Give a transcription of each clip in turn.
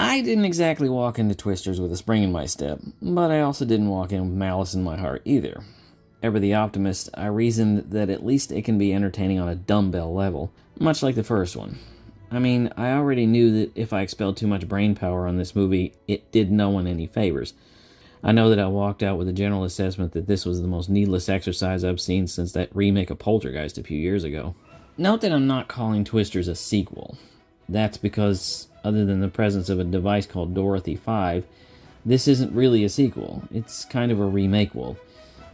I didn't exactly walk into Twisters with a spring in my step, but I also didn't walk in with malice in my heart either. Ever the optimist, I reasoned that at least it can be entertaining on a dumbbell level, much like the first one. I mean, I already knew that if I expelled too much brain power on this movie, it did no one any favors. I know that I walked out with a general assessment that this was the most needless exercise I've seen since that remake of Poltergeist a few years ago. Note that I'm not calling Twisters a sequel. That's because, other than the presence of a device called Dorothy 5, this isn't really a sequel. It's kind of a remake-wall.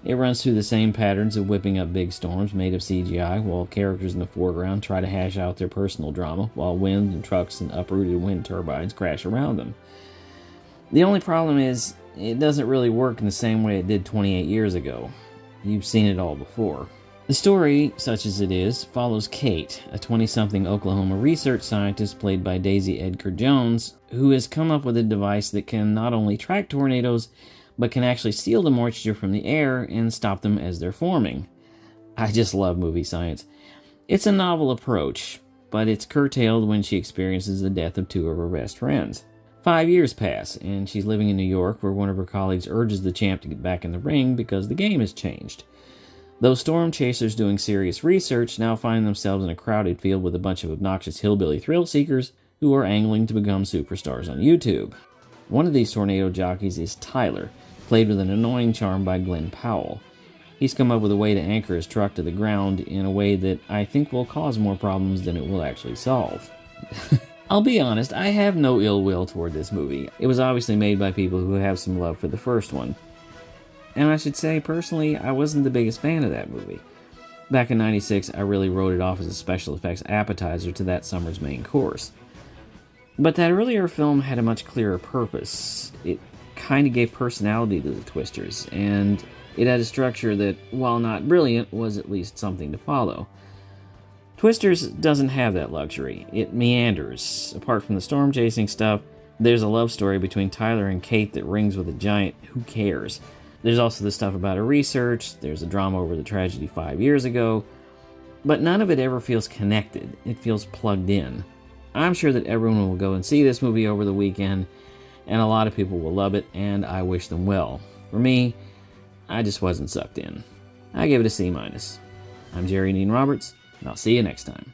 It runs through the same patterns of whipping up big storms made of CGI, while characters in the foreground try to hash out their personal drama, while wind and trucks and uprooted wind turbines crash around them. The only problem is, it doesn't really work in the same way it did 28 years ago. You've seen it all before. The story, such as it is, follows Kate, a 20-something Oklahoma research scientist played by Daisy Edgar Jones, who has come up with a device that can not only track tornadoes, but can actually steal the moisture from the air and stop them as they're forming. I just love movie science. It's a novel approach, but it's curtailed when she experiences the death of two of her best friends. 5 years pass, and she's living in New York, where one of her colleagues urges the champ to get back in the ring because the game has changed. Those storm chasers doing serious research now find themselves in a crowded field with a bunch of obnoxious hillbilly thrill seekers who are angling to become superstars on YouTube. One of these tornado jockeys is Tyler, played with an annoying charm by Glenn Powell. He's come up with a way to anchor his truck to the ground in a way that I think will cause more problems than it will actually solve. I'll be honest, I have no ill will toward this movie. It was obviously made by people who have some love for the first one. And I should say, personally, I wasn't the biggest fan of that movie. Back in '96, I really wrote it off as a special effects appetizer to that summer's main course. But that earlier film had a much clearer purpose. It kind of gave personality to the Twisters, and it had a structure that, while not brilliant, was at least something to follow. Twisters doesn't have that luxury. It meanders. Apart from the storm chasing stuff, there's a love story between Tyler and Kate that rings with a giant who cares. There's also the stuff about her research, there's a drama over the tragedy 5 years ago, but none of it ever feels connected. It feels plugged in. I'm sure that everyone will go and see this movie over the weekend, and a lot of people will love it, and I wish them well. For me, I just wasn't sucked in. I give it a C-. I'm Jerry Dean Roberts, and I'll see you next time.